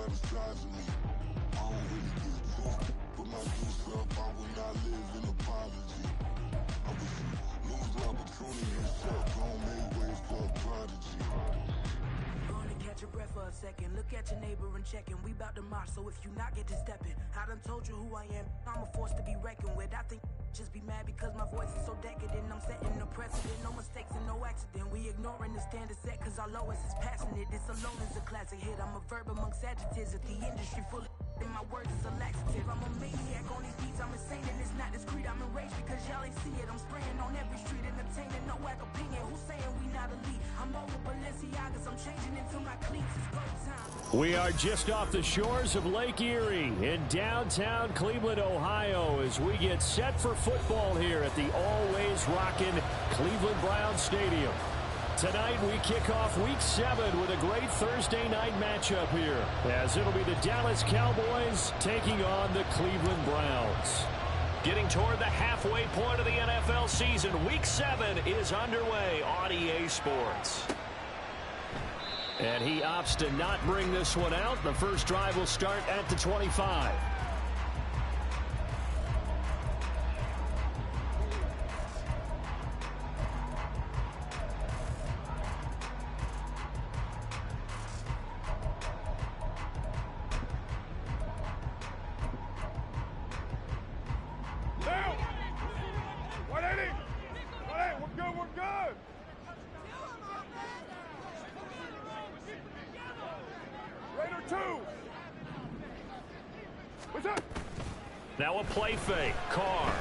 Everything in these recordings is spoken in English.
the size of me. I don't really get pissed. Put my juice up, I will not live in apology. I wish you lose the opportunity yourself. Don't make ways for a prodigy. Catch your breath for a second. Look at your neighbor and check him. We bout to march, so if you not get to stepping. I done told you who I am. I'm a force to be reckoned with. I think just be mad because my voice is so decadent. I'm setting a precedent. No mistakes and no accident. We ignoring the standard set cause our lowest is passionate. This alone is a classic hit. I'm a verb amongst adjectives. If the industry full of and my words is a laxative. I'm a maniac on these beats. I'm insane and it's not discreet. I'm enraged because y'all ain't see it. I'm spraying on every street, entertaining, no whack opinion. Who's saying we not elite? I'm over Balenciagas. I'm changing into my cleats. It's go time. We are just off the shores of Lake Erie in downtown Cleveland, Ohio, as we get set for football here at the always rockin' Cleveland Browns Stadium. Tonight we kick off Week 7 with a great Thursday night matchup here, as it'll be the Dallas Cowboys taking on the Cleveland Browns. Getting toward the halfway point of the NFL season, Week 7 is underway on EA Sports. And he opts to not bring this one out. The first drive will start at the 25. Now a play fake. Carr.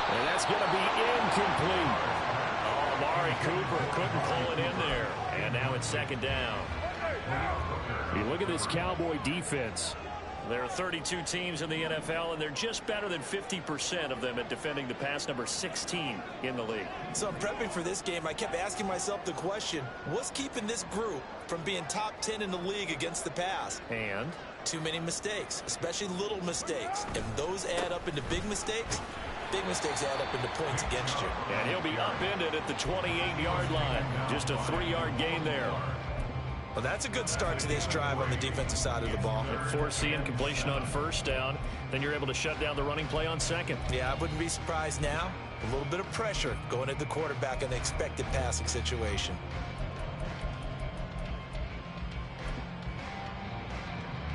And that's going to be incomplete. Oh, Amari Cooper couldn't pull it in there. And now it's second down. You look at this Cowboy defense. There are 32 teams in the NFL, and they're just better than 50% of them at defending the pass, number 16 in the league. So I'm prepping for this game. I kept asking myself the question, what's keeping this group from being top 10 in the league against the pass? And? Too many mistakes, especially little mistakes. And those add up into big mistakes. Big mistakes add up into points against you. And he'll be upended at the 28-yard line. Just a 3-yard gain there. Well, that's a good start to this drive on the defensive side of the ball. Forcing completion on first down. Then you're able to shut down the running play on second. Yeah, I wouldn't be surprised now. A little bit of pressure going at the quarterback in the expected passing situation.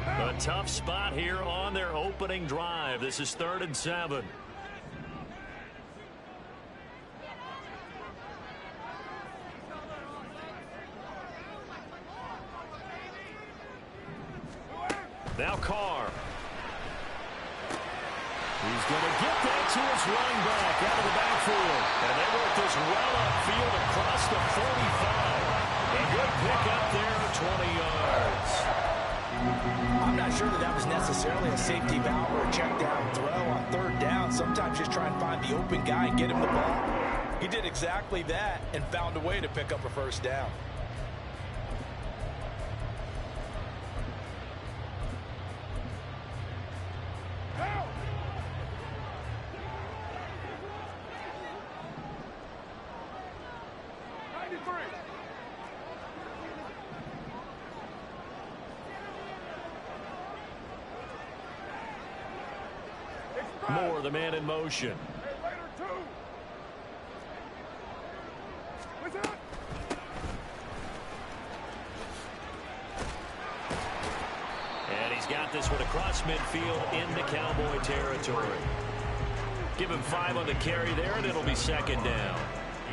A tough spot here on their opening drive. This is 3rd and 7. Now Carr. He's going to get that to his running back out of the backfield. And they work this well upfield across the 45. A good pickup there, 20 yards. I'm not sure that was necessarily a safety valve or a check down throw on 3rd down. Sometimes just try and find the open guy and get him the ball. He did exactly that and found a way to pick up a 1st down. Moore, the man in motion. And he's got this one across midfield into Cowboy territory. Give him 5 on the carry there, and it'll be second down.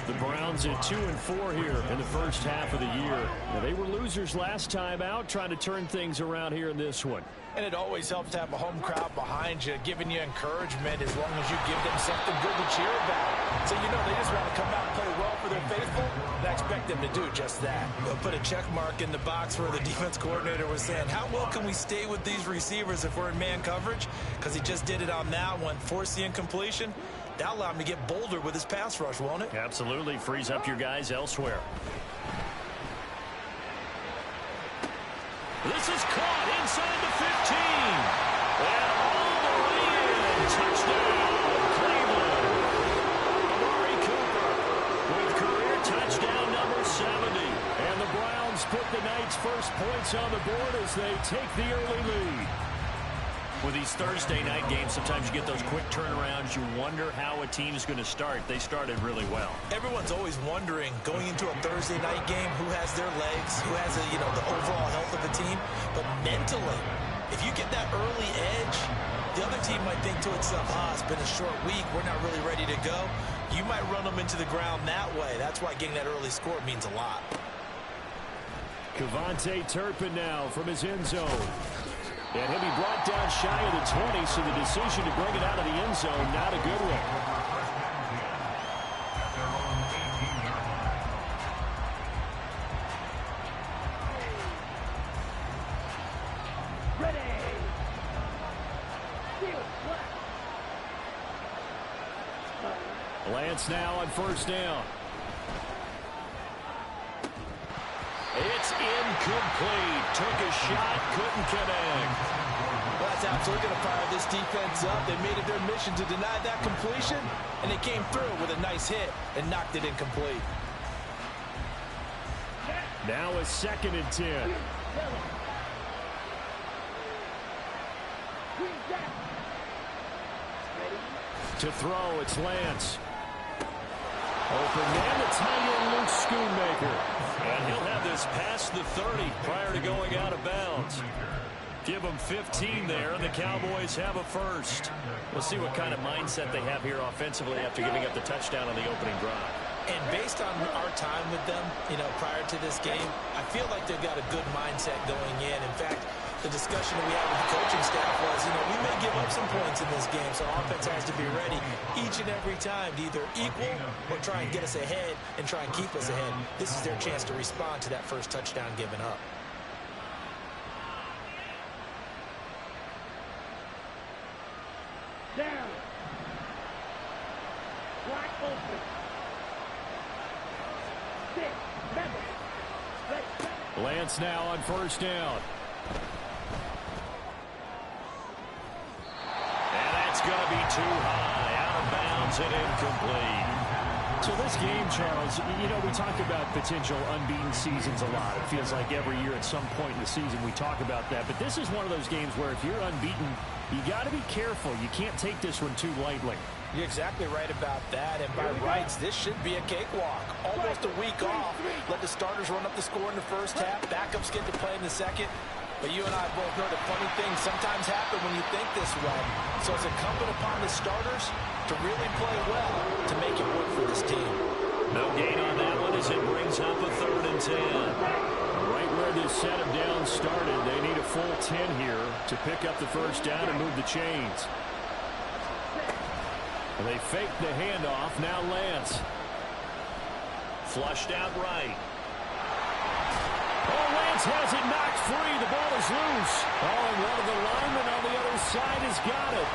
The Browns at 2-4 here in the first half of the year. Now, they were losers last time out, trying to turn things around here in this one. And it always helps to have a home crowd behind you, giving you encouragement as long as you give them something good to cheer about. So, you know, they just want to come out and play well for their faithful, and I expect them to do just that. They'll put a check mark in the box where the defense coordinator was saying, how well can we stay with these receivers if we're in man coverage? Because he just did it on that one, force the incompletion. That'll allow him to get bolder with his pass rush, won't it? Absolutely. Frees up your guys elsewhere. This is caught inside the 15. And all the way in. Touchdown, Cleveland. Amari Cooper with career touchdown number 70. And the Browns put the Knights' first points on the board as they take the early lead. With these Thursday night games, sometimes you get those quick turnarounds. You wonder how a team is going to start. They started really well. Everyone's always wondering, going into a Thursday night game, who has their legs, who has the overall health of the team. But mentally, if you get that early edge, the other team might think to itself, it's been a short week, we're not really ready to go. You might run them into the ground that way. That's why getting that early score means a lot. Cavante Turpin now from his end zone. And he'll be brought down shy of the 20, so the decision to bring it out of the end zone, not a good one. Lance now on first down. It's incomplete. Took a shot, couldn't connect. Well, that's absolutely going to fire this defense up. They made it their mission to deny that completion, and they came through with a nice hit and knocked it incomplete. Now a 2nd and 10. To throw, it's Lance. Open man, the tight end, Luke Schoonmaker. And he'll have this past the 30 prior to going out of bounds. Give them 15 there, and the Cowboys have a first. We'll see what kind of mindset they have here offensively after giving up the touchdown on the opening drive. And based on our time with them, prior to this game, I feel like they've got a good mindset going in. In fact, the discussion that we had with the coaching staff was, we may give up some points in this game, so our offense has to be ready each and every time to either equal or try and get us ahead and try and keep us ahead. This is their chance to respond to that first touchdown given up. Down. Wide open. 6, 7, 8. Lance now on first down. And that's going to be too high. Out of bounds and incomplete. So this game, Charles, we talk about potential unbeaten seasons a lot. It feels like every year at some point in the season we talk about that. But this is one of those games where if you're unbeaten, you got to be careful. You can't take this one too lightly. You're exactly right about that. And by rights, this should be a cakewalk. Almost a week off. Let the starters run up the score in the first half. Backups get to play in the second. But you and I both know the funny things sometimes happen when you think this way. So it's incumbent upon the starters to really play well to make it work for this team. No gain on that one as it brings up a 3rd and 10. Right where this set of downs started, they need a full 10 here to pick up the first down and move the chains. And they fake the handoff. Now Lance. Flushed out right. Oh, Lance has it knocked free. The ball is loose. Oh, and one of the linemen on the other side has got it.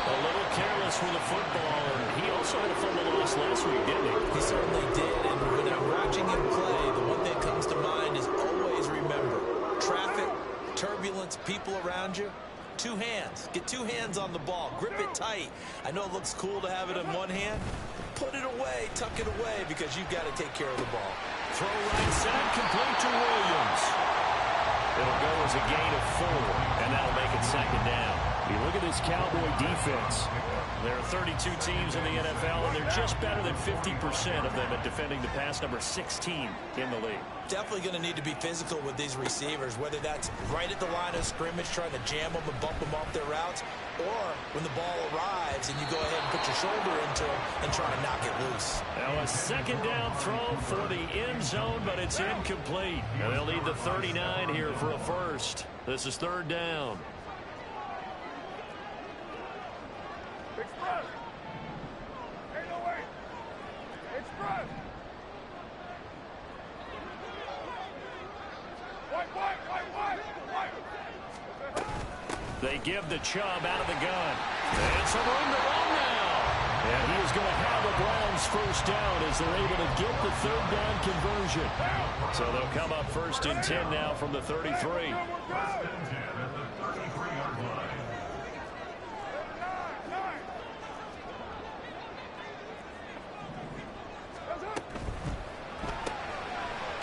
A little careless with the football, and he also had a fumble loss last week, didn't he? He certainly did, and when I'm watching him play, the one thing that comes to mind is always remember, traffic, turbulence, people around you, 2 hands. Get 2 hands on the ball. Grip it tight. I know it looks cool to have it in one hand, but put it away, tuck it away, because you've got to take care of the ball. Throw right side, complete to Williams. It'll go as a gain of 4, and that'll make it 2nd down. You look at this Cowboy defense. There are 32 teams in the NFL, and they're just better than 50% of them at defending the pass, number 16 in the league. Definitely going to need to be physical with these receivers, whether that's right at the line of scrimmage trying to jam them and bump them off their routes, or when the ball arrives and you go ahead and put your shoulder into them and try and knock it loose. Now a 2nd down throw for the end zone, but it's incomplete. And they'll need the 39 here for a first. This is 3rd down. Express. Ain't no way. Express. They give the Chubb out of the gun. And some room to run now. And he is going to have the Browns first down as they're able to get the 3rd down conversion. So they'll come up 1st and 10 now from the 33.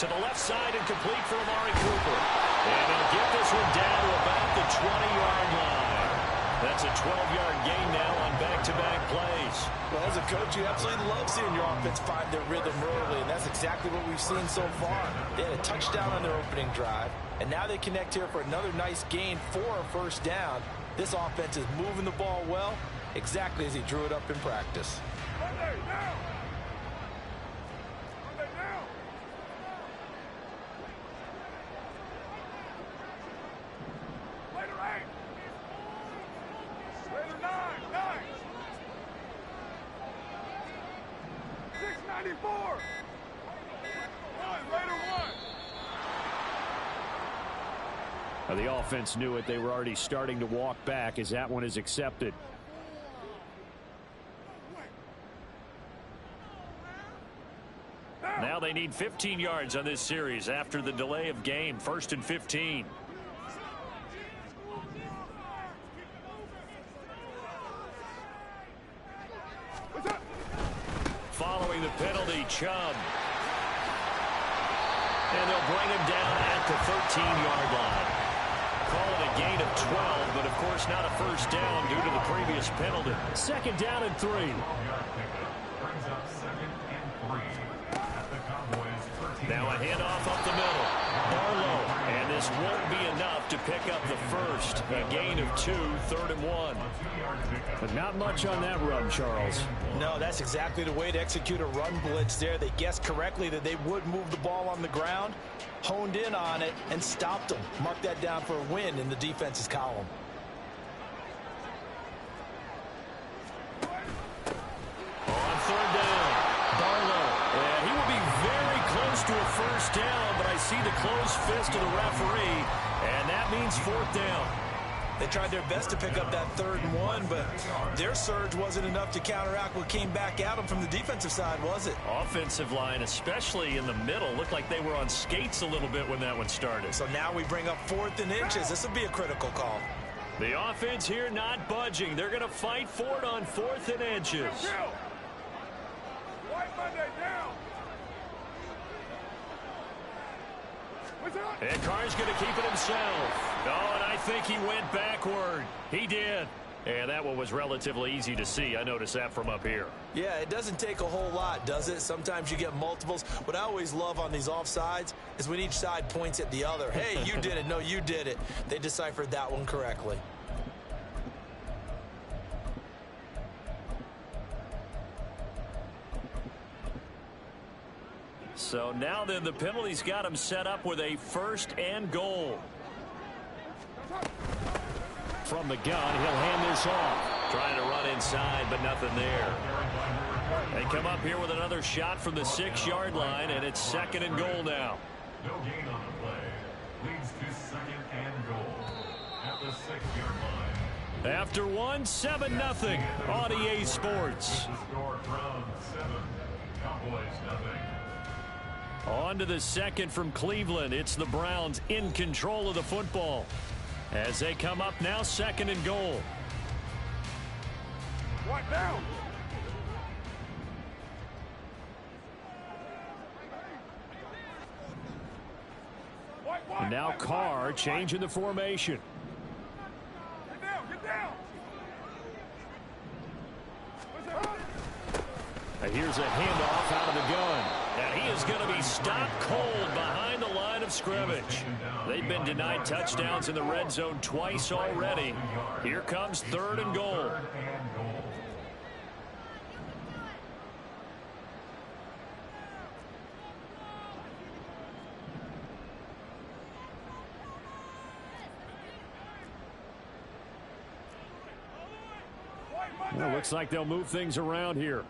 To the left side and complete for Amari Cooper. And he'll get this one down to about the 20-yard line. That's a 12-yard gain now on back-to-back plays. Well, as a coach, you absolutely love seeing your offense find their rhythm early, and that's exactly what we've seen so far. They had a touchdown on their opening drive, and now they connect here for another nice gain for a first down. This offense is moving the ball well, exactly as he drew it up in practice. Monday, now! Monday, now! Later 8! Later 9! 694! 1, later 1! The offense knew it. They were already starting to walk back as that one is accepted. Now they need 15 yards on this series after the delay of game. 1st and 15. Following the penalty, Chubb. And they'll bring him down at the 13-yard line. Call it a gain of 12, but of course not a first down due to the previous penalty. 2nd down and 3. Now a handoff up the middle. Barlow. And this won't be enough to pick up the first. A gain of 2, 3rd and 1. But not much on that run, Charles. No, that's exactly the way to execute a run blitz there. They guessed correctly that they would move the ball on the ground, honed in on it, and stopped them. Mark that down for a win in the defense's column. On 3rd down, Barlow. And he will be very close to a first down, but I see the closed fist of the referee, and that means 4th down. They tried their best to pick up that 3rd and 1, but their surge wasn't enough to counteract what came back at them from the defensive side, was it? Offensive line, especially in the middle, looked like they were on skates a little bit when that one started. So now we bring up 4th and inches. This will be a critical call. The offense here not budging. They're going to fight for it on 4th and inches. White Monday, down! And Carr's going to keep it himself. Oh, and I think he went backward. He did. And that one was relatively easy to see. I noticed that from up here. Yeah, it doesn't take a whole lot, does it? Sometimes you get multiples. What I always love on these offsides is when each side points at the other. Hey, you did it. No, you did it. They deciphered that one correctly. So now then the penalty's got him set up with a 1st and goal. From the gun, he'll hand this off. Trying to run inside, but nothing there. They come up here with another shot from the 6-yard line, and it's 2nd and goal now. No gain on the play. Leads to 2nd and goal at the 6-yard line. After 1, 7-0 on EA Sports. The score from 7. Cowboys nothing. On to the 2nd from Cleveland. It's the Browns in control of the football as they come up now 2nd and goal. What down? And now Carr changing the formation. Get down, get down! And here's a handoff out of the gun. And he is going to be stopped cold behind the line of scrimmage. They've been denied touchdowns in the red zone twice already. Here comes 3rd and goal. Well, looks like they'll move things around here.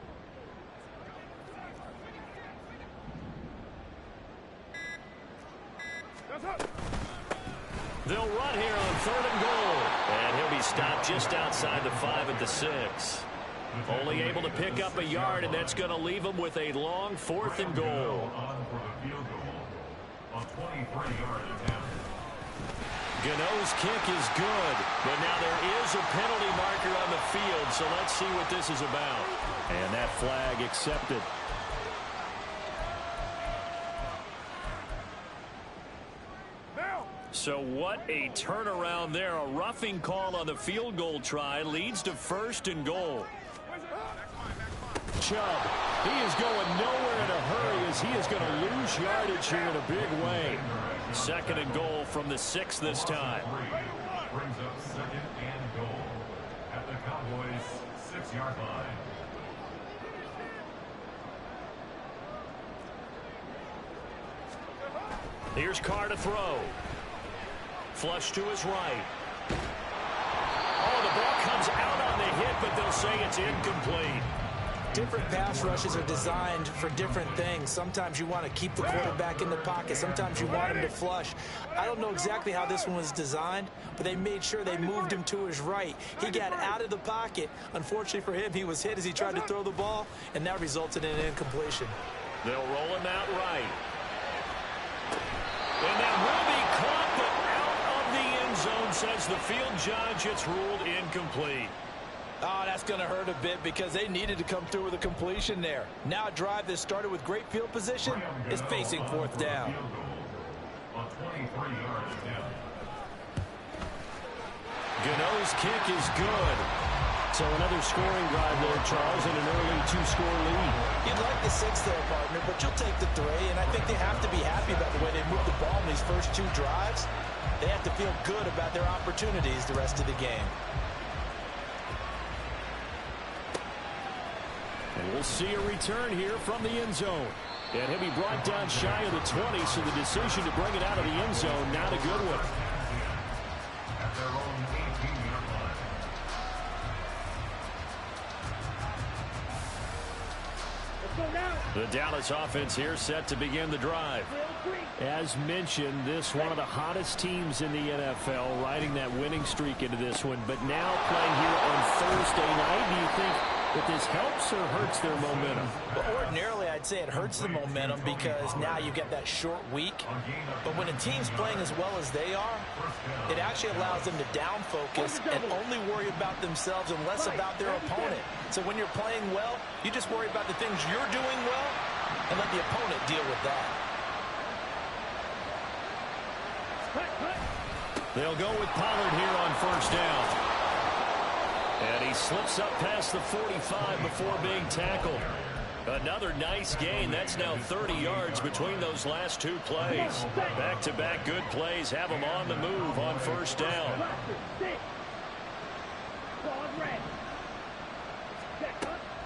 They'll run here on 3rd and goal. And he'll be stopped just outside the 5 at the 6. Only able to pick up a yard, and that's going to leave him with a long 4th and goal. Gano's kick is good, but now there is a penalty marker on the field, so let's see what this is about. And that flag accepted. So what a turnaround there. A roughing call on the field goal try leads to 1st and goal. Chubb, he is going nowhere in a hurry as he is going to lose yardage here in a big way. 2nd and goal from the 6 this time. Brings up 2nd and goal at the Cowboys' 6-yard line. Here's Carr to throw. Flush to his right. Oh, the ball comes out on the hit, but they'll say it's incomplete. Different pass rushes are designed for different things. Sometimes you want to keep the quarterback in the pocket. Sometimes you want him to flush. I don't know exactly how this one was designed, but they made sure they moved him to his right. He got out of the pocket. Unfortunately for him, he was hit as he tried to throw the ball, and that resulted in an incompletion. They'll roll him out right. And that will be caught, but out of the end zone, says the field judge. It's ruled incomplete. Oh, that's going to hurt a bit because they needed to come through with a completion there. Now a drive that started with great field position is facing 4th down. On 23 yards down. Gano's kick is good. So another scoring drive there, Charles, and an early 2-score lead. You'd like the 6 there, partner, but you'll take the 3, and I think they have to be happy about the way they moved the ball in these first 2 drives. They have to feel good about their opportunities the rest of the game. And we'll see a return here from the end zone. And he'll be brought down shy of the 20, so the decision to bring it out of the end zone, not a good one. At their own 18-yard line. The Dallas offense here set to begin the drive. As mentioned, this one of the hottest teams in the NFL, riding that winning streak into this one. But now playing here on Thursday night, do you think that this helps or hurts their momentum? Well, ordinarily, I'd say it hurts the momentum because now you get that short week. But when a team's playing as well as they are, it actually allows them to down focus and only worry about themselves and less about their opponent. So when you're playing well, you just worry about the things you're doing well and let the opponent deal with that. They'll go with Pollard here on 1st down. And he slips up past the 45 before being tackled. Another nice gain. That's now 30 yards between those last 2 plays. Back-to-back good plays have him on the move on 1st down.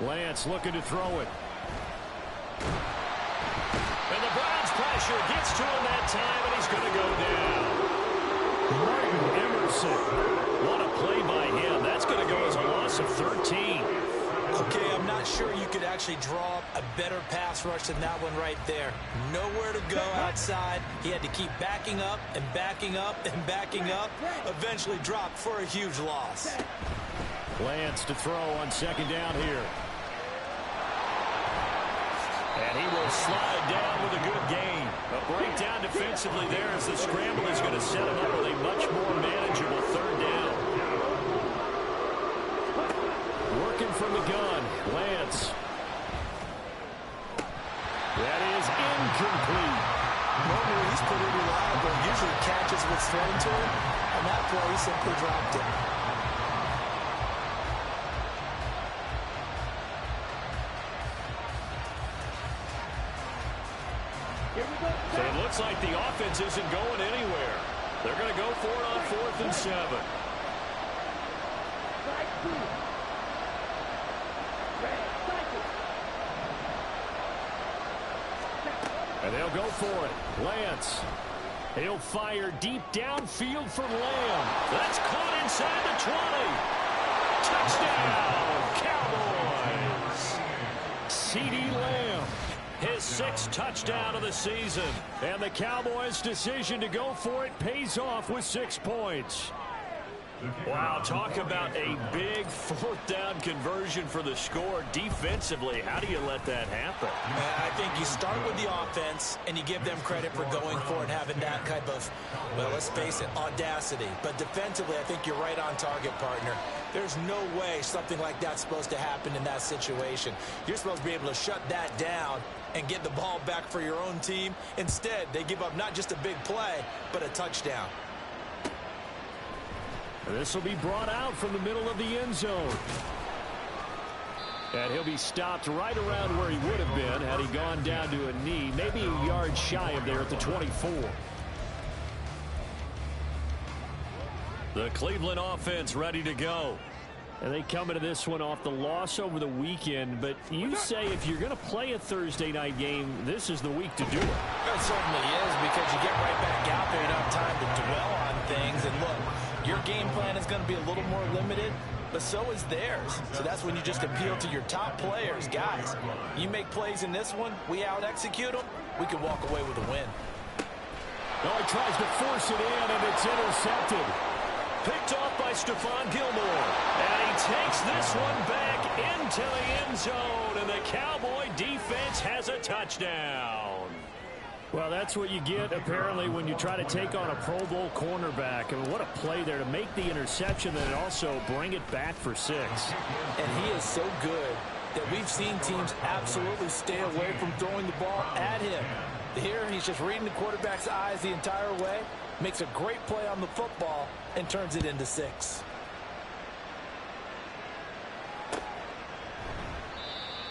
Lance looking to throw it. And the Browns pressure gets to him that time, and he's going to go down. Martin Emerson. What a play by him. That's going to go as a loss of 13. Okay, I'm not sure you could actually draw up a better pass rush than that one right there. Nowhere to go outside. He had to keep backing up and backing up and backing up. Eventually dropped for a huge loss. Lance to throw on 2nd down here. And he will slide down with a good gain. A breakdown defensively there as the scramble is going to set him up with a much more manageable 3rd down. Working from the gun, Lance. That is incomplete. Normally he's pretty reliable. Usually catches what's thrown to him. On that play, he simply dropped it. So it looks like the offense isn't going anywhere. They're going to go for it on 4th and 7. And they'll go for it. Lance. He'll fire deep downfield for Lamb. That's caught inside the 20. Touchdown, Cowboys. CeeDee Lamb. His 6th touchdown of the season. And the Cowboys' decision to go for it pays off with 6 points. Wow, talk about a big 4th down conversion for the score. Defensively, how do you let that happen? I think you start with the offense and you give them credit for going for it and having that type of, well, let's face it, audacity. But defensively, I think you're right on target, partner. There's no way something like that's supposed to happen in that situation. You're supposed to be able to shut that down and get the ball back for your own team. Instead, they give up not just a big play, but a touchdown. This will be brought out from the middle of the end zone. And he'll be stopped right around where he would have been had he gone down to a knee, maybe a yard shy of there at the 24. The Cleveland offense ready to go. And they come into this one off the loss over the weekend. But you say if you're going to play a Thursday night game, this is the week to do it. It certainly is, because you get right back out there. You don't have time to dwell on things. And look, your game plan is going to be a little more limited, but so is theirs. So that's when you just appeal to your top players. Guys, you make plays in this one, we out-execute them, we can walk away with a win. Oh, he tries to force it in, and it's intercepted. Picked off by Stephon Gilmore. And he takes this one back into the end zone, and the Cowboy defense has a touchdown. Well, that's what you get, apparently, when you try to take on a Pro Bowl cornerback. I mean, what a play there to make the interception and also bring it back for 6. And he is so good that we've seen teams absolutely stay away from throwing the ball at him. Here, he's just reading the quarterback's eyes the entire way, makes a great play on the football, and turns it into 6.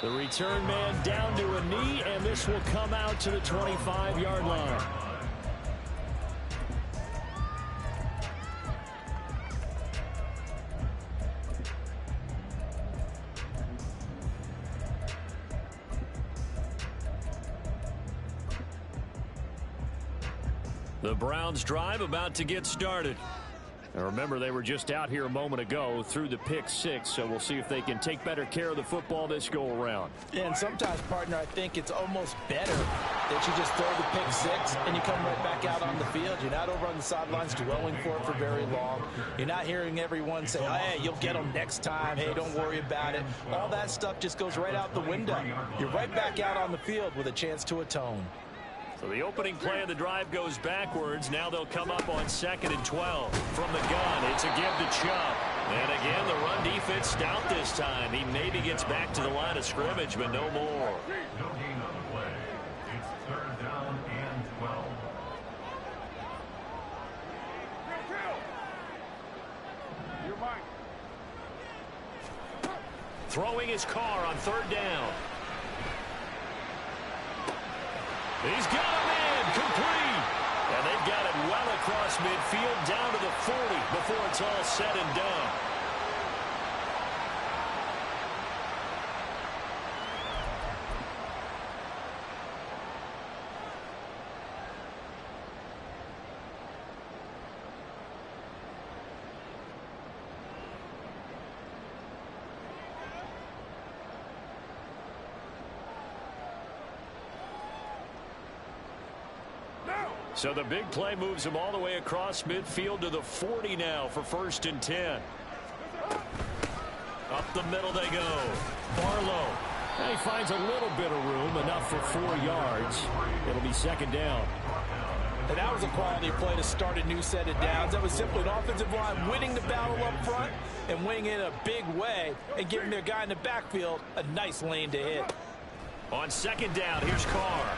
The return man down to a knee, and this will come out to the 25-yard line. The Browns drive about to get started. And remember, they were just out here a moment ago through the pick 6, so we'll see if they can take better care of the football this go-around. And sometimes, partner, I think it's almost better that you just throw the pick 6 and you come right back out on the field. You're not over on the sidelines dwelling for it for very long. You're not hearing everyone say, oh, hey, you'll get them next time. Hey, don't worry about it. All that stuff just goes right out the window. You're right back out on the field with a chance to atone. So the opening play of the drive goes backwards. Now they'll come up on 2nd and 12. From the gun, it's a give to Chubb. And again, the run defense stout this time. He maybe gets back to the line of scrimmage, but no more. No gain on the play. It's 3rd down and 12. You're mine. Throwing his car on 3rd down. He's got him in, complete. And they've got it well across midfield, down to the 40 before it's all said and done. So the big play moves him all the way across midfield to the 40 now for 1st and 10. Up the middle they go. Barlow. And he finds a little bit of room, enough for 4 yards. It'll be 2nd down. And that was a quality play to start a new set of downs. That was simply an offensive line winning the battle up front and winning it in a big way and giving their guy in the backfield a nice lane to hit. On 2nd down, here's Carr.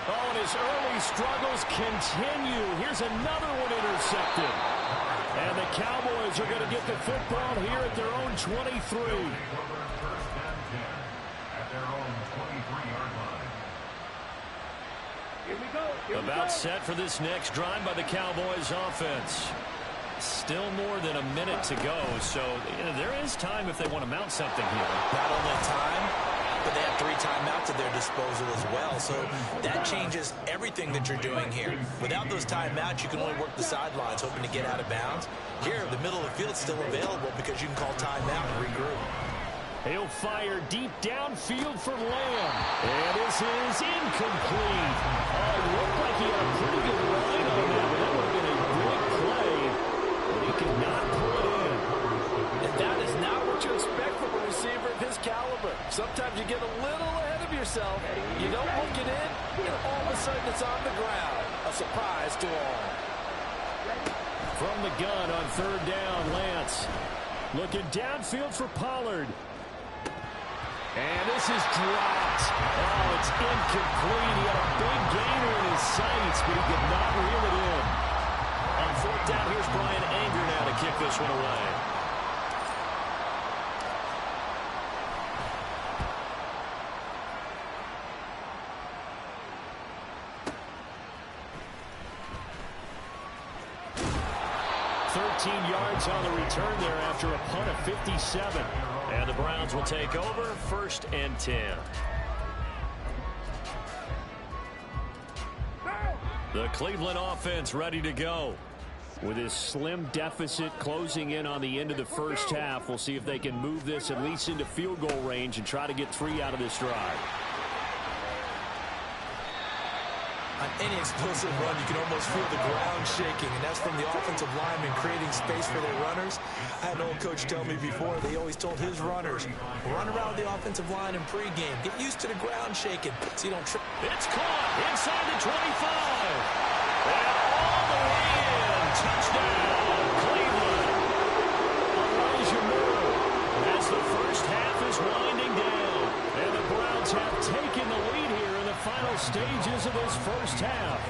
Oh, and his early struggles continue. Here's another one intercepted. And the Cowboys are going to get the football here at their own 23. First and 10 at their own 23-yard line. Here we go. Here we About go. set for this next drive by the Cowboys offense. Still more than a minute to go, so there is time if they want to mount something here. Not only time, but they have 3 timeouts at their disposal as well. So that changes everything that you're doing here. Without those timeouts, you can only work the sidelines, hoping to get out of bounds. Here, the middle of the field's still available because you can call timeout and regroup. He'll fire deep downfield for Lamb. And this is incomplete. Oh, it looked like he had a pretty good line on that, but that would have been a great play. But he could not pull it in. And that is not what you expect from a receiver of his caliber. Sometimes you get a little ahead of yourself. You don't look it in, and all of a sudden it's on the ground. A surprise to all. from the gun on third down. Lance looking downfield for Pollard. And this is dropped. Oh, it's incomplete. He had a big gainer in his sights, but he could not reel it in. On fourth down, here's Brian Anger now to kick this one away. Yards on the return there after a punt of 57. And the Browns will take over, 1st and 10. The Cleveland offense ready to go. With his slim deficit closing in on the end of the first half, we'll see if they can move this at least into field goal range and try to get 3 out of this drive. On any explosive run, you can almost feel the ground shaking, and that's from the offensive linemen creating space for their runners. I had an old coach tell me before, they always told his runners, run around the offensive line in pregame. Get used to the ground shaking so you don't trip. It's caught inside the 25. And all the way in. Touchdown, Cleveland. Elijah Moore as the first half is winding down. And the Browns have taken the lead here in the final stages of this first half.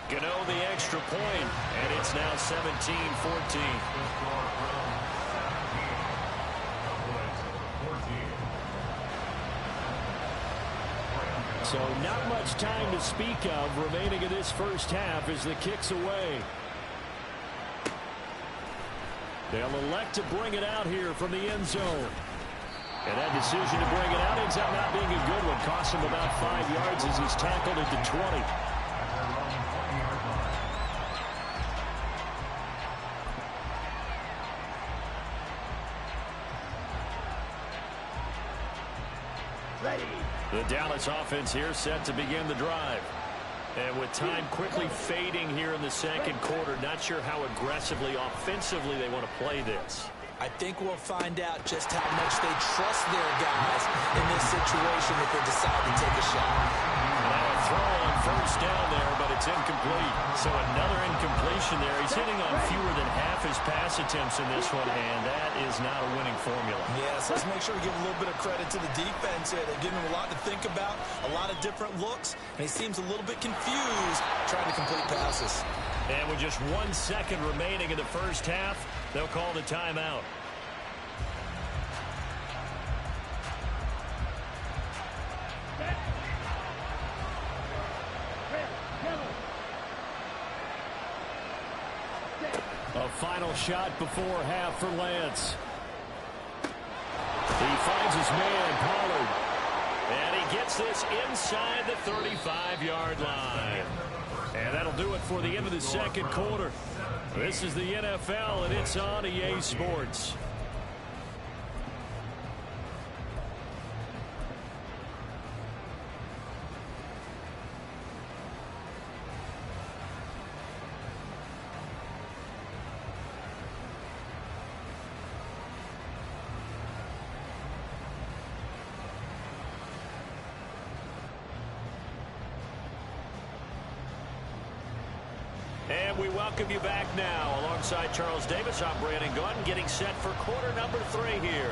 Gano the extra point, and it's now 17-14. So not much time to speak of remaining in this first half as the kick's away. They'll elect to bring it out here from the end zone. And that decision to bring it out ends up not being a good one. Costs him about 5 yards as he's tackled at the 20. The Dallas offense here set to begin the drive. And with time quickly fading here in the second quarter, not sure how aggressively, offensively they want to play this. I think we'll find out just how much they trust their guys in this situation if they decide to take a shot. Now a throw on first down there, but it's incomplete. So another incompletion there. He's hitting on fewer than half his pass attempts in this one, and that is not a winning formula. Yes, let's make sure we give a little bit of credit to the defense here. They're giving him a lot to think about, a lot of different looks, and he seems a little bit confused trying to complete passes. And with just 1 second remaining in the first half, they'll call the timeout. A final shot before half for Lance. He finds his man, Pollard. And he gets this inside the 35-yard line. And that'll do it for the end of the second quarter. This is the NFL, and it's on EA Sports. And we welcome you back now. Alongside Charles Davis, I'm Brandon Gaudin, getting set for quarter number 3 here.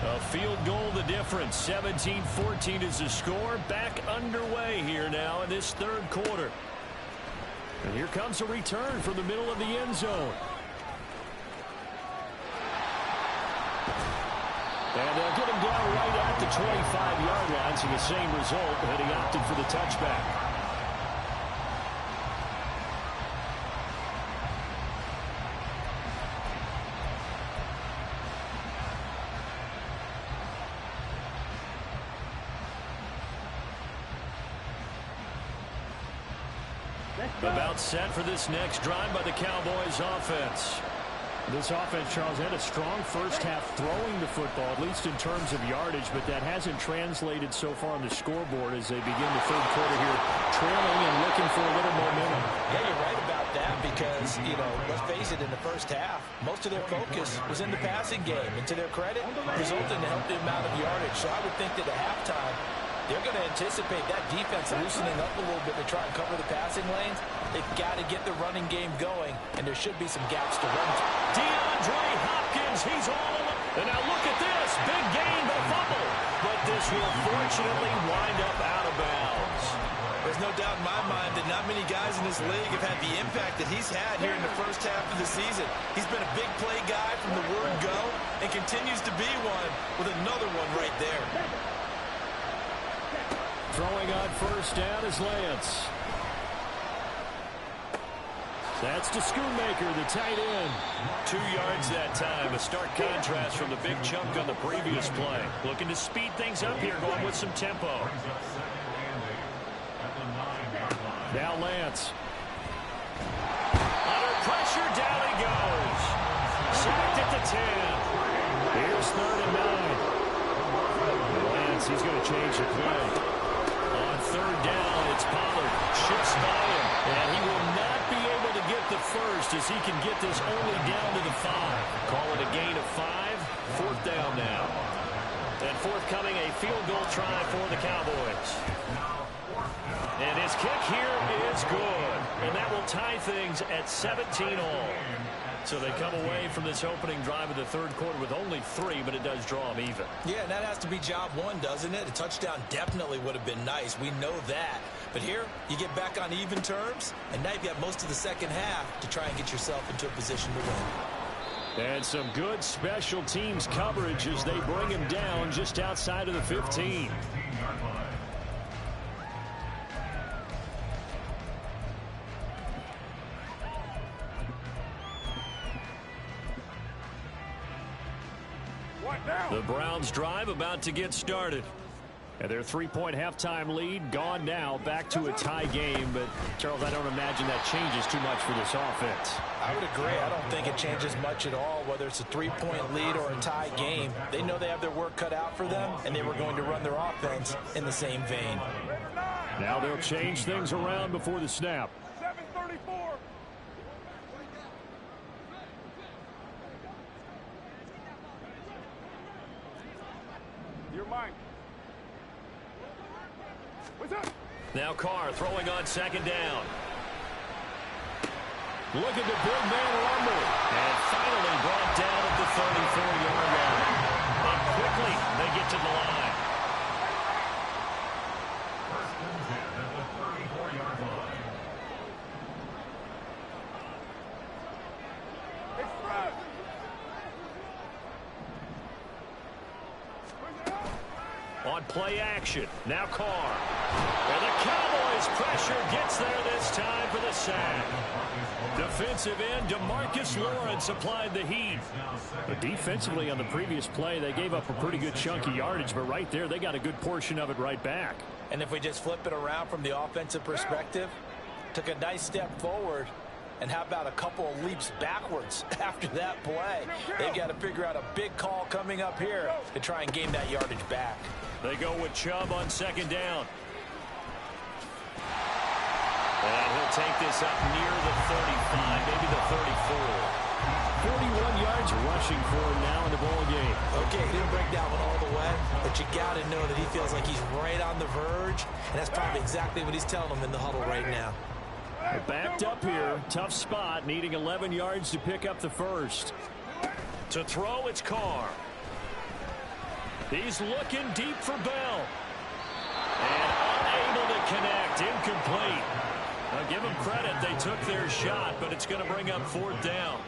A field goal the difference. 17-14 is the score. Back underway here now in this third quarter. And here comes a return from the middle of the end zone. And they'll get him down right at the 25-yard line, so the same result, and he opted for the touchback. About set for this next drive by the Cowboys offense. This offense, Charles, had a strong first half throwing the football, at least in terms of yardage, but that hasn't translated so far on the scoreboard as they begin the third quarter here, trailing and looking for a little momentum. Yeah, you're right about that because, let's face it, in the first half, most of their focus was in the passing game. And to their credit, resulted in a healthy amount of yardage. So I would think that at halftime, they're going to anticipate that defense loosening up a little bit to try and cover the passing lanes. They've got to get the running game going, and there should be some gaps to run to. DeAndre Hopkins, he's all alone. And now look at this. Big gain, but a fumble. But this will fortunately wind up out of bounds. There's no doubt in my mind that not many guys in this league have had the impact that he's had here in the first half of the season. He's been a big play guy from the word go and continues to be one with another one right there. Throwing on first down is Lance. That's to Schoonmaker, the tight end. 2 yards that time. A stark contrast from the big chunk on the previous play. Looking to speed things up here, going with some tempo. Now Lance. Under pressure, down he goes. Sacked at the 10. Here's 3rd and 9. Lance, he's going to change the play. On 3rd down, it's Pollard. Shifts by him. And he will not be able to get the first as he can get this only down to the 5. Call it a gain of 5. 4th down now. And forthcoming, a field goal try for the Cowboys. And his kick here is good. And that will tie things at 17 all. So they come away from this opening drive of the 3rd quarter with only 3, but it does draw them even. Yeah, and that has to be job 1, doesn't it? A touchdown definitely would have been nice. We know that. But here, you get back on even terms, and now you've got most of the second half to try and get yourself into a position to win. And some good special teams coverage as they bring him down just outside of the 15. The Browns drive about to get started. And their 3-point halftime lead gone now, back to a tie game. But, Charles, I don't imagine that changes too much for this offense. I would agree. I don't think it changes much at all, whether it's a 3-point lead or a tie game. They know they have their work cut out for them, and they were going to run their offense in the same vein. Now they'll change things around before the snap. 7:34. You're mine. What's up? Now Carr throwing on 2nd down. Look at the big man rumble. And finally brought down at the 34-yard line. And quickly they get to the line. First and 10 at the 34-yard line. Express. On play action. Now Carr. And the Cowboys pressure gets there this time for the sack. Defensive end DeMarcus Lawrence applied the heat. But defensively on the previous play, they gave up a pretty good chunk of yardage, but right there they got a good portion of it right back. And if we just flip it around from the offensive perspective, took a nice step forward, and how about a couple of leaps backwards after that play? They've got to figure out a big call coming up here to try and gain that yardage back. They go with Chubb on 2nd down. And he'll take this up near the 35, maybe the 34. 41 yards rushing for him now in the ball game. Okay, he didn't break that one all the way, but you got to know that he feels like he's right on the verge, and that's probably exactly what he's telling them in the huddle right now. Backed up here, tough spot, needing 11 yards to pick up the first. To throw, it's Carr. He's looking deep for Bell. And unable to connect, incomplete. Now give them credit, they took their shot, but it's going to bring up 4th down.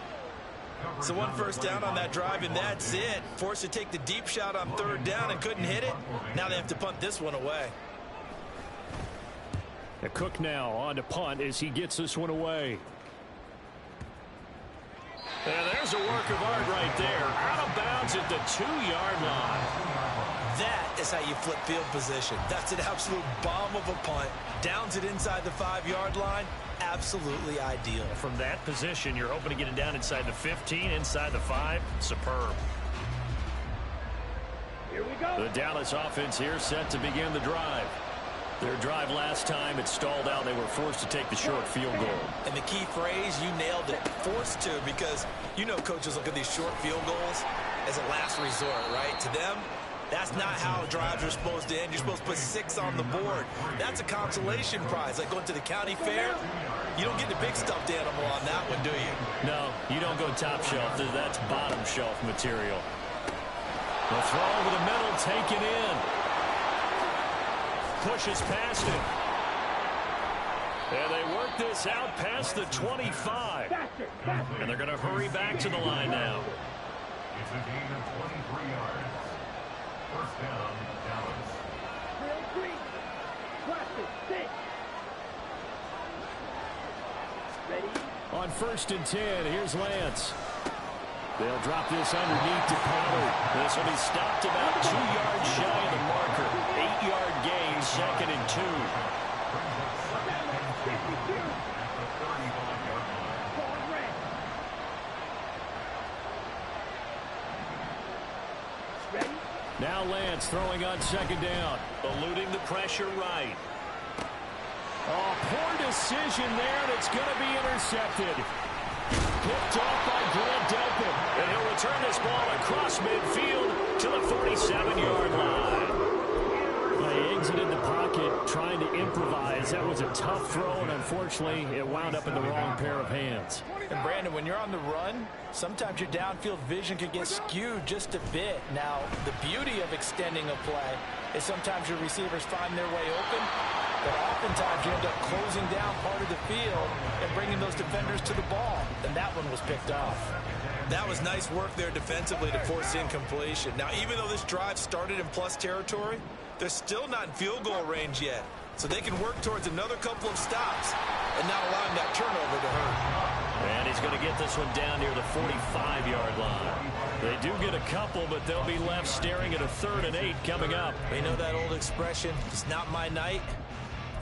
So 1 first down on that drive, and that's it. Forced to take the deep shot on 3rd down and couldn't hit it. Now they have to punt this one away. Cook now on to punt as he gets this one away. And there's a work of art right there. Out of bounds at the 2-yard line. That is how you flip field position. That's an absolute bomb of a punt. Downs it inside the 5-yard line. Absolutely ideal. From that position, you're hoping to get it down inside the 15, inside the 5. Superb. Here we go. The Dallas offense here set to begin the drive. Their drive last time, it stalled out. They were forced to take the short field goal. And the key phrase, you nailed it, forced to, because you know coaches look at these short field goals as a last resort, right? To them, that's not how drives are supposed to end. You're supposed to put 6 on the board. That's a consolation prize, like going to the county fair. You don't get the big stuffed animal on that one, do you? No, you don't go top shelf. That's bottom shelf material. The throw over the middle, taken in. Pushes past it. And they work this out past the 25. And they're going to hurry back to the line now. It's a gain of 23 yards. First down, Dallas. On 1st and 10, here's Lance. They'll drop this underneath to Pollard. This will be stopped about 2 yards shy of the marker. 8-yard gain, 2nd and 2. Now Lance throwing on 2nd down. Eluding the pressure right. Oh, poor decision there, and it's going to be intercepted. Picked off by Grant Delpit. And he'll return this ball across midfield to the 47-yard line. They exited the pocket trying to improvise. That was a tough throw, and unfortunately, it wound up in the wrong pair of hands. And Brandon, when you're on the run, sometimes your downfield vision could get skewed just a bit. Now, the beauty of extending a play is sometimes your receivers find their way open, but oftentimes you end up closing down part of the field and bringing those defenders to the ball. And that one was picked off. That was nice work there defensively to force incompletion. Now, even though this drive started in plus territory, they're still not in field goal range yet. So they can work towards another couple of stops and not allowing that turnover to hurt. And he's going to get this one down near the 45-yard line. They do get a couple, but they'll be left staring at a 3rd and 8 coming up. You know that old expression, it's not my night?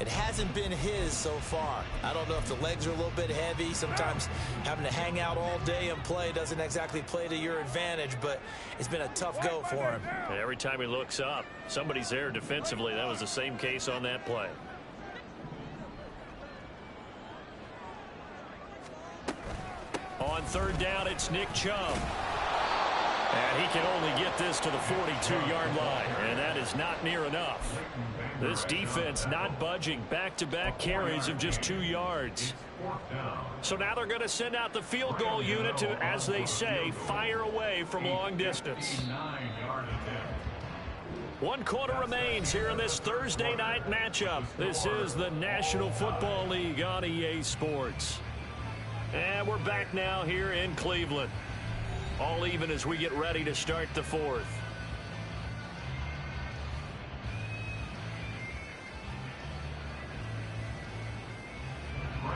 It hasn't been his so far. I don't know if the legs are a little bit heavy. Sometimes having to hang out all day and play doesn't exactly play to your advantage, but it's been a tough go for him. And every time he looks up, somebody's there defensively. That was the same case on that play. On 3rd down, it's Nick Chubb. And he can only get this to the 42-yard line, and that is not near enough. This defense not budging. Back-to-back carries of just 2 yards. So now they're going to send out the field goal unit to, as they say, fire away from long distance. 1 quarter remains here in this Thursday night matchup. This is the National Football League on EA Sports. And we're back now here in Cleveland. All even as we get ready to start the 4th.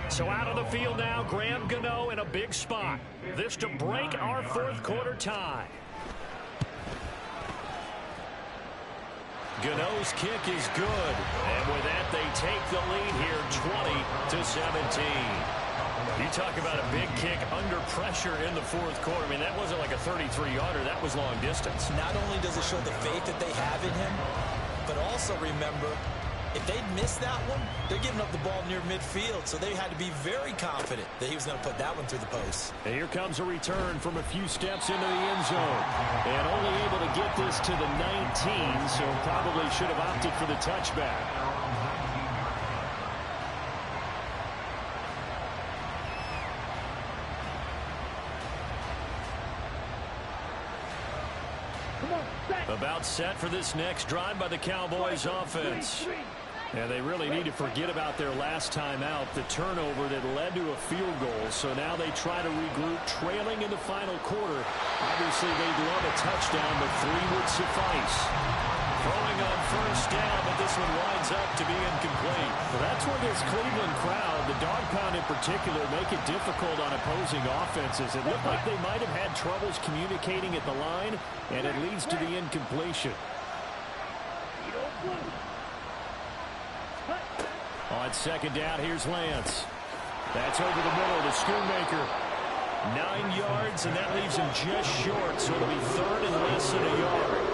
So out of the field now, Graham Gano in a big spot. This to break our 4th quarter tie. Gano's kick is good. And with that, they take the lead here 20-17. You talk about a big kick under pressure in the 4th quarter. I mean, that wasn't like a 33-yarder. That was long distance. Not only does it show the faith that they have in him, but also remember, if they'd missed that one, they're giving up the ball near midfield, so they had to be very confident that he was going to put that one through the post. And here comes a return from a few steps into the end zone. And only able to get this to the 19, so probably should have opted for the touchback. About set for this next drive by the Cowboys offense. And they really need to forget about their last time out, the turnover that led to a field goal. So now they try to regroup, trailing in the final quarter. Obviously, they'd love a touchdown, but 3 would suffice. Throwing on 1st down, but this one winds up to be incomplete. Well, that's where this Cleveland crowd, the dog pound in particular, make it difficult on opposing offenses. It looked like they might have had troubles communicating at the line, and it leads to the incompletion. On 2nd down, here's Lance. That's over the middle to Schoonmaker. 9 yards, and that leaves him just short, so it'll be 3rd and less than a yard.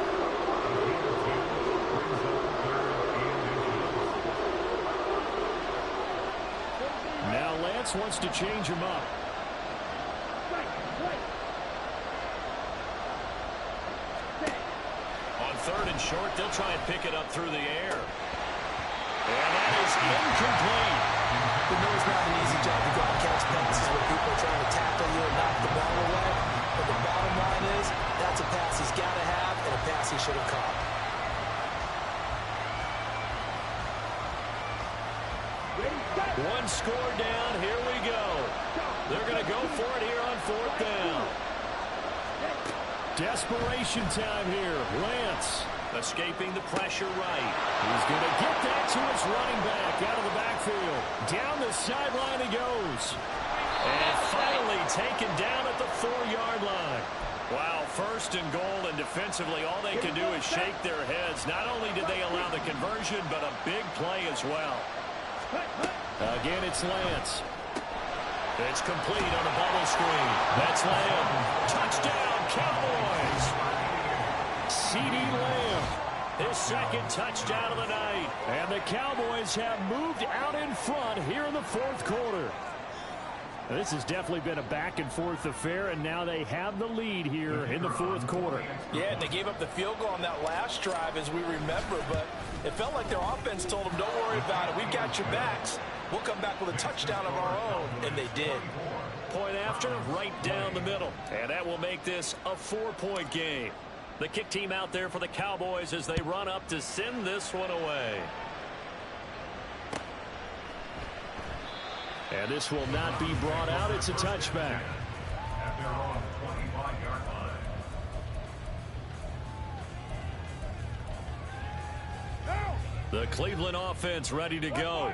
Lance wants to change him up. On 3rd and short, they'll try and pick it up through the air. And that is incomplete. We know it's not an easy job to go and catch passes where people are trying to tackle you and knock the ball away. But the bottom line is, that's a pass he's got to have and a pass he should have caught. One score down. Here we go. They're going to go for it here on 4th down. Desperation time here. Lance escaping the pressure right. He's going to get that to his running back out of the backfield. Down the sideline he goes. And finally taken down at the 4-yard line. Wow, 1st and goal, and defensively all they can do is shake their heads. Not only did they allow the conversion, but a big play as well. Again, it's Lance. It's complete on the bubble screen. That's Lamb. Touchdown, Cowboys. CeeDee Lamb. His 2nd touchdown of the night. And the Cowboys have moved out in front here in the 4th quarter. This has definitely been a back-and-forth affair, and now they have the lead here in the 4th quarter. Yeah, and they gave up the field goal on that last drive, as we remember, but it felt like their offense told them, don't worry about it. We've got your backs. We'll come back with a touchdown of our own, and they did. Point after, right down the middle. And that will make this a 4-point game. The kick team out there for the Cowboys as they run up to send this one away. And this will not be brought out. It's a touchback. At their own 25-yard line. The Cleveland offense ready to go.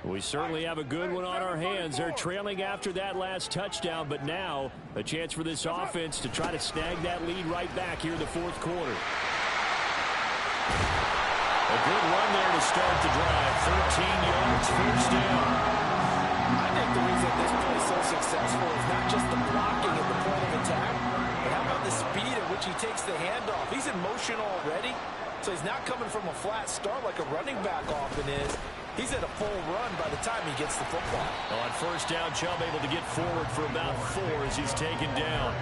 We certainly have a good one on our hands. They're trailing after that last touchdown, but now a chance for this offense to try to snag that lead right back here in the 4th quarter. A good run there to start the drive. 13 yards, 1st down. I think the reason this play is so successful is not just the blocking at the point of attack, but how about the speed at which he takes the handoff. He's in motion already, so he's not coming from a flat start like a running back often is. He's at a full run by the time he gets the football. On 1st down, Chubb able to get forward for about 4 as he's taken down.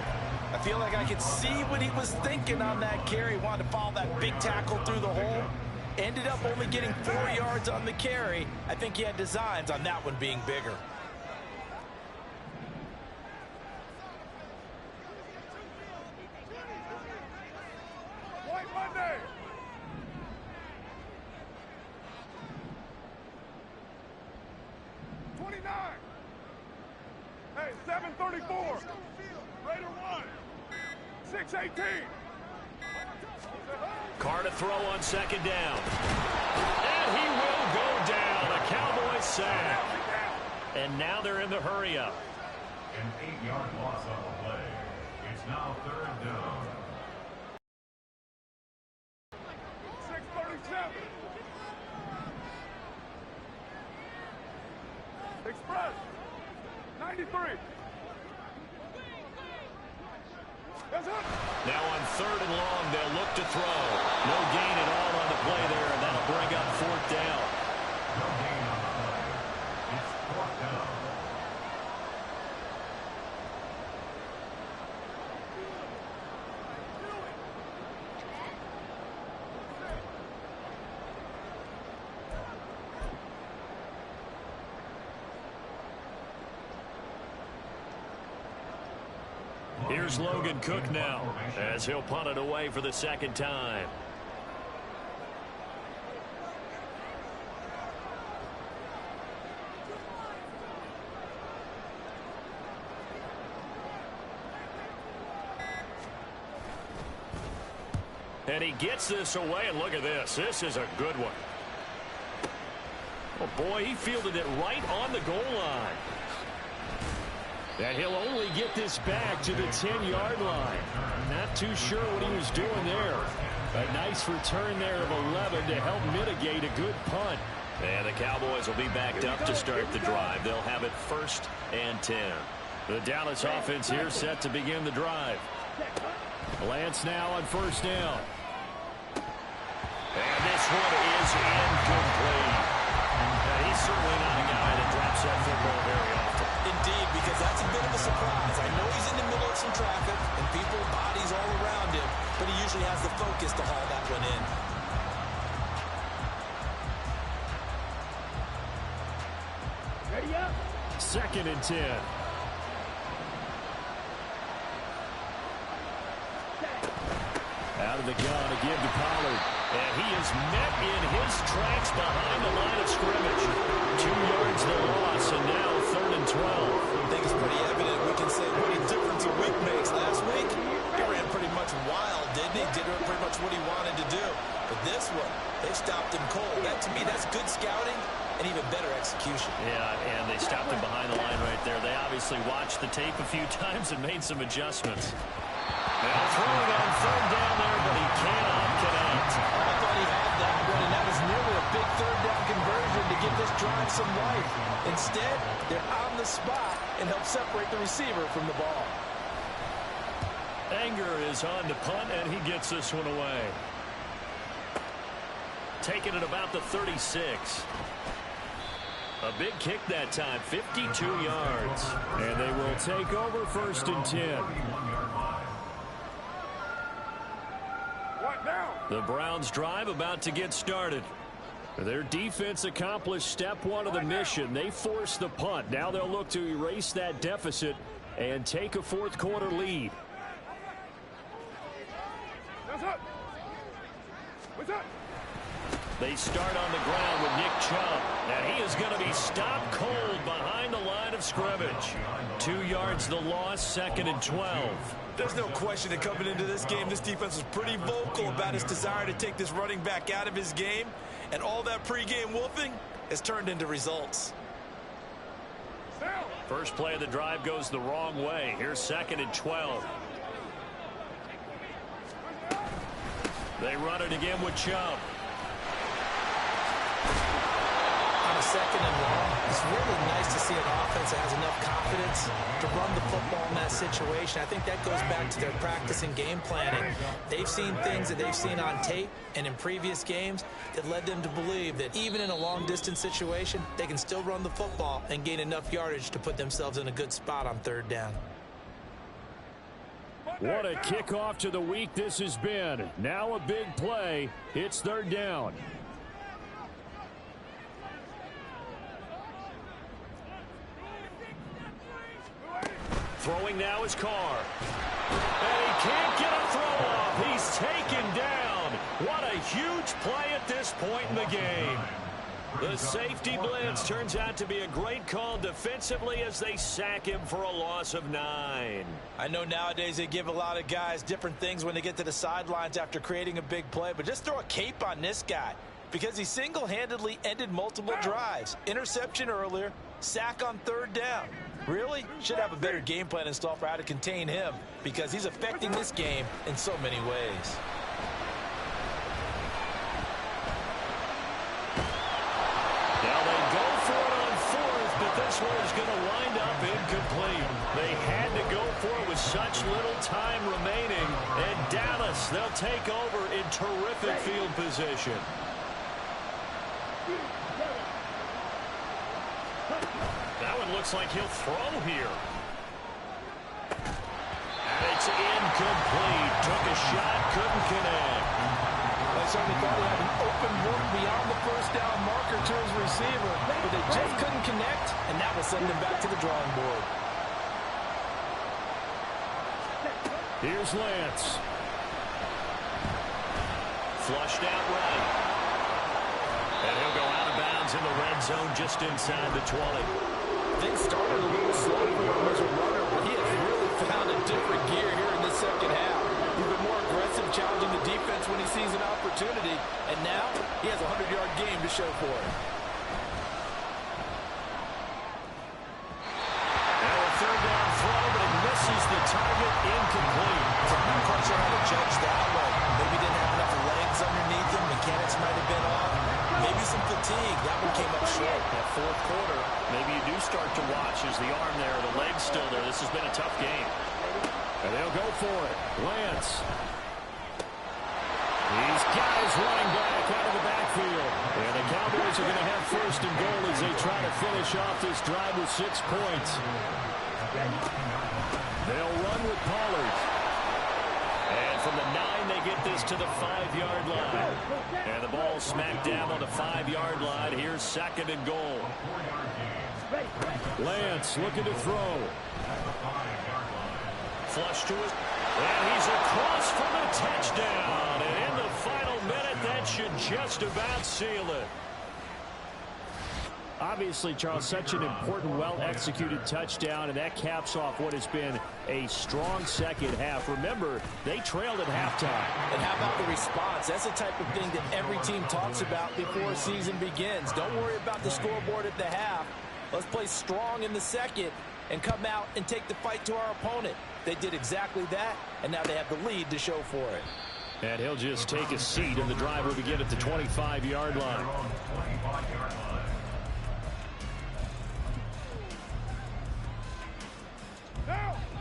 I feel like I could see what he was thinking on that carry. He wanted to follow that big tackle through the hole. Ended up only getting 4 yards on the carry. I think he had designs on that one being bigger. White Monday. Hey, 7:34. Raider 1. 6:18. Carr to throw on 2nd down. And he will go down. A Cowboys sack. And now they're in the hurry-up. An 8-yard loss on the play. It's now 3rd down. 6:37. Express. 93. Yes, sir. Now on 3rd and long, they'll look to throw. No gain at all on the play there, and that'll bring up 4th down. No gain on the play. It's 4th down. Here's Logan Cook now as he'll punt it away for the 2nd time. And he gets this away, and look at this. This is a good one. Oh, boy, he fielded it right on the goal line. And he'll only get this back to the 10-yard line. Not too sure what he was doing there. A nice return there of 11 to help mitigate a good punt. And the Cowboys will be backed up to start the drive. They'll have it 1st and 10. The Dallas offense here set to begin the drive. Lance now on 1st down. And this one is incomplete. And he's certainly not a guy that drops that football very often. 2nd and 10. Out of the gun to give to Pollard. And he is met in his tracks behind the line of scrimmage. 2 yards the loss, and now 3rd and 12. I think it's pretty evident. We can say what a difference a week makes. Last week, he ran pretty much wild, didn't he? Did pretty much what he wanted to do. But this one, they stopped him cold. That, to me, that's good scouting and even better execution. Yeah, and they stopped him behind the line right there. They obviously watched the tape a few times and made some adjustments. Now throwing on 3rd down there, but he cannot connect. I thought he had that one, and that was nearly a big 3rd down conversion to give this drive some life. Instead, they're on the spot and help separate the receiver from the ball. Anger is on to punt, and he gets this one away. Taking it about the 36. A big kick that time, 52 yards. And they will take over 1st and 10. The Browns drive about to get started. Their defense accomplished step 1 of the mission. They forced the punt. Now they'll look to erase that deficit and take a 4th quarter lead. They start on the ground with Nick Chubb. And he is going to be stopped cold behind the line of scrimmage. 2 yards the loss, 2nd and 12. There's no question that coming into this game, this defense was pretty vocal about its desire to take this running back out of his game. And all that pregame wolfing has turned into results. First play of the drive goes the wrong way. Here's 2nd and 12. They run it again with Chubb. On a 2nd and long, it's really nice to see an offense that has enough confidence to run the football in that situation. I think that goes back to their practice and game planning. They've seen things that they've seen on tape and in previous games that led them to believe that even in a long-distance situation, they can still run the football and gain enough yardage to put themselves in a good spot on 3rd down. What a kickoff to the week this has been. Now a big play. It's 3rd down. Throwing now is Carr. And he can't get a throw off. He's taken down. What a huge play at this point in the game. The safety blitz turns out to be a great call defensively as they sack him for a loss of 9. I know nowadays they give a lot of guys different things when they get to the sidelines after creating a big play, but just throw a cape on this guy because he single-handedly ended multiple drives. Interception earlier, sack on 3rd down. Really? Should have a better game plan installed for how to contain him because he's affecting this game in so many ways. Now they go for it on 4th, but this one is going to wind up incomplete. They had to go for it with such little time remaining. And Dallas, they'll take over in terrific field position. That one looks like he'll throw here. And it's incomplete. Took a shot, couldn't connect. I certainly thought he had an open look beyond the 1st down marker to his receiver, but they just couldn't connect, and that will send him back to the drawing board. Here's Lance. Flushed out right. And he'll go out of bounds in the red zone just inside the 20. Things started a little slow for him as a runner, but he has really found a different gear here in the 2nd half. He's been more aggressive, challenging the defense when he sees an opportunity, and now he has a 100-yard game to show for it. Now a 3rd down throw, but it misses the target, incomplete. I'm not quite sure how to judge that one. Maybe didn't have enough legs underneath him. Mechanics might have been off. Maybe some fatigue. That one came up short. That 4th quarter, maybe you do start to watch as the arm there, the leg's still there. This has been a tough game. And they'll go for it. Lance. These guys running back out of the backfield. And the Cowboys are going to have 1st and goal as they try to finish off this drive with 6 points. They'll run with Pollard. And from the 9, they get this to the 5-yard line. And the ball smacked down on the 5-yard line. Here's 2nd and goal. Lance looking to throw. Flush to it. And he's across for the touchdown. And in the final minute, that should just about seal it. Obviously, Charles, such an important, well-executed touchdown, and that caps off what has been a strong second half. Remember, they trailed at halftime. And how about the response? That's the type of thing that every team talks about before a season begins. Don't worry about the scoreboard at the half. Let's play strong in the second and come out and take the fight to our opponent. They did exactly that, and now they have the lead to show for it. And he'll just take a seat, and the drive will begin at the 25-yard line.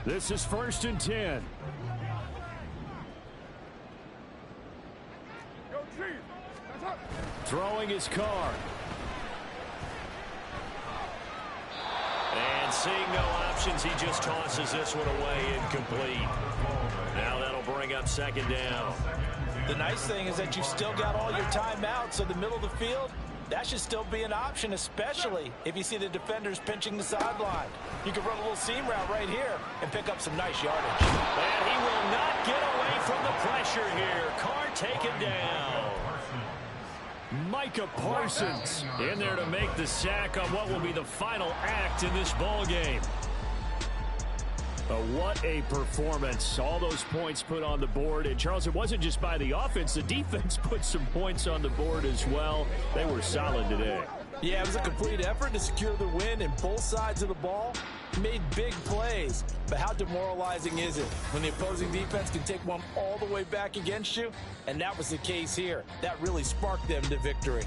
This is 1st and 10. Go, Chief. That's up. Throwing his car. And seeing no options, he just tosses this one away incomplete. Now that'll bring up 2nd down. The nice thing is that you've still got all your timeouts, so the middle of the field, that should still be an option, especially if you see the defenders pinching the sideline. You can run a little seam route right here and pick up some nice yardage. And he will not get away from the pressure here. Carr taken down. Micah Parsons in there to make the sack on what will be the final act in this ball game. What a performance. All those points put on the board. And, Charles, it wasn't just by the offense. The defense put some points on the board as well. They were solid today. Yeah, it was a complete effort to secure the win in both sides of the ball. Made big plays. But how demoralizing is it when the opposing defense can take one all the way back against you? And that was the case here. That really sparked them to victory.